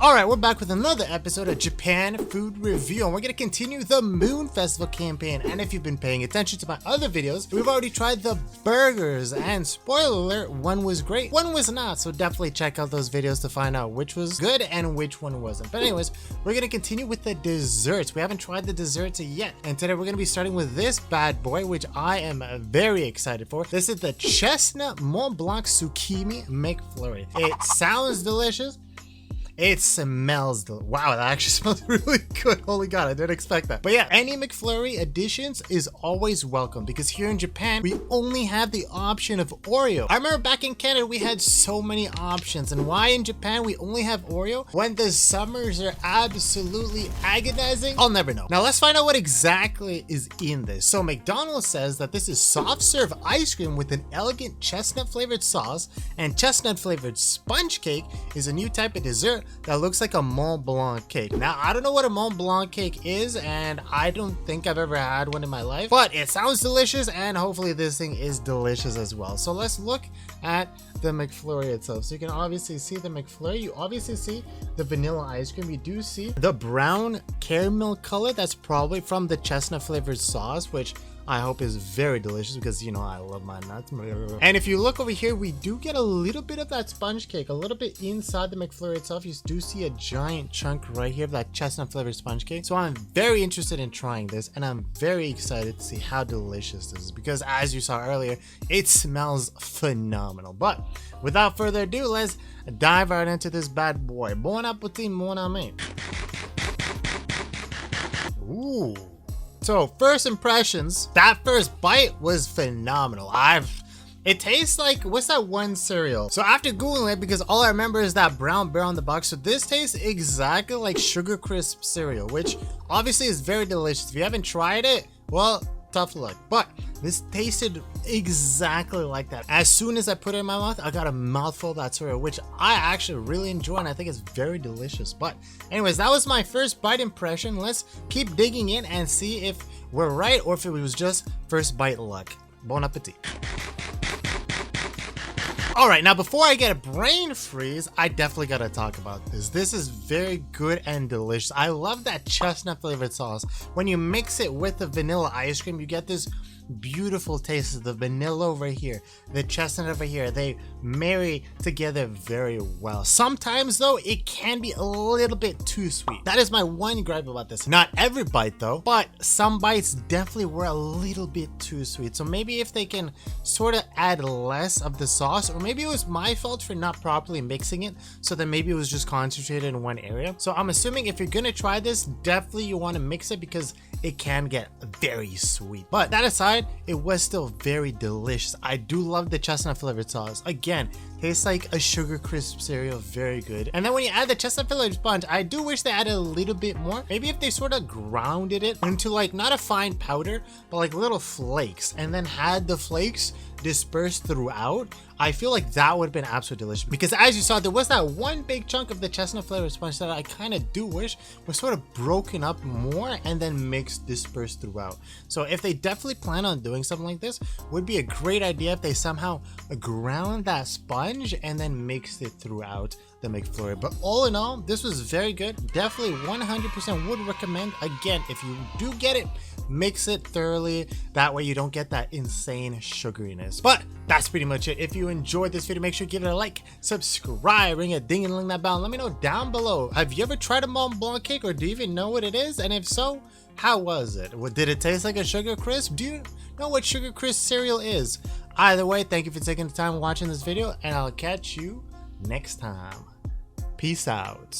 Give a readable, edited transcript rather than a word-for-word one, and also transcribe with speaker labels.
Speaker 1: Alright, we're back with another episode of Japan Food Review, and we're going to continue the Moon Festival campaign. And if you've been paying attention to my other videos, we've already tried the burgers, and spoiler alert, one was great, one was not, so definitely check out those videos to find out which was good and which one wasn't. But anyways, we're going to continue with the desserts. We haven't tried the desserts yet, and today we're going to be starting with this bad boy, which I am very excited for. This is the Chestnut Montblanc McFlurry. It sounds delicious. It smells wow, that actually smells really good. Holy god, I didn't expect that. But yeah, any McFlurry additions is always welcome because here in Japan we only have the option of Oreo. I remember back in Canada we had so many options, and why in Japan we only have Oreo when the summers are absolutely agonizing, I'll never know. Now let's find out what exactly is in this. So McDonald's says that this is soft serve ice cream with an elegant chestnut flavored sauce, and chestnut flavored sponge cake is a new type of dessert that looks like a Mont Blanc cake. Now, I don't know what a Mont Blanc cake is, and I don't think I've ever had one in my life, but it sounds delicious, and hopefully this thing is delicious as well. So let's look at the McFlurry itself. So you can obviously see the McFlurry. You obviously see the vanilla ice cream. You do see the brown caramel color. That's probably from the chestnut flavored sauce, which I hope is very delicious because, you know, I love my nuts. And if you look over here, we do get a little bit of that sponge cake, a little bit inside the McFlurry itself. You do see a giant chunk right here of that chestnut flavored sponge cake. So I'm very interested in trying this, and I'm very excited to see how delicious this is because, as you saw earlier, it smells phenomenal. But without further ado, let's dive right into this bad boy. Bon appetit, mon ami. Ooh. So first impressions, that first bite was phenomenal. It tastes like, what's that one cereal? So after Googling it, because all I remember is that brown bear on the box, so this tastes exactly like Sugar Crisp cereal, which obviously is very delicious. If you haven't tried it, well, tough luck. But this tasted exactly like that. As soon as I put it in my mouth, I got a mouthful of that cereal, which I actually really enjoy, and I think it's very delicious. But anyways, that was my first bite impression. Let's keep digging in and see if we're right or if it was just first bite luck. Bon appetit. Alright, now before I get a brain freeze, I definitely gotta talk about this. This is very good and delicious. I love that chestnut flavored sauce. When you mix it with the vanilla ice cream, you get this beautiful taste of the vanilla over here, the chestnut over here. They marry together very well. Sometimes though, it can be a little bit too sweet. That is my one gripe about this. Not every bite though, but some bites definitely were a little bit too sweet. So maybe if they can sort of add less of the sauce, or maybe it was my fault for not properly mixing it, so then maybe it was just concentrated in one area. So I'm assuming if you're gonna try this, definitely you want to mix it because it can get very sweet. But that aside, it was still very delicious. I do love the chestnut flavored sauce. Again, tastes like a Sugar Crisp cereal, very good. And then when you add the chestnut flavored sponge, I do wish they added a little bit more. Maybe if they sort of grounded it into like not a fine powder, but like little flakes, and then had the flakes dispersed throughout, I feel like that would have been absolutely delicious. Because as you saw, there was that one big chunk of the chestnut flavored sponge that I kind of do wish was sort of broken up more and then mixed, dispersed throughout. So if they definitely plan on doing something like this, would be a great idea if they somehow ground that sponge and then mixed it throughout the McFlurry. But all in all, this was very good. Definitely 100% would recommend. Again, if you do get it, mix it thoroughly. That way you don't get that insane sugariness. But that's pretty much it. If you enjoyed this video, make sure you give it a like, subscribe, ring a ding and ring that bell. Let me know down below. Have you ever tried a Mont Blanc cake, or do you even know what it is? And if so, how was it? Did it taste like a Sugar Crisp? Do you know what Sugar Crisp cereal is? Either way, thank you for taking the time watching this video, and I'll catch you next time. Peace out.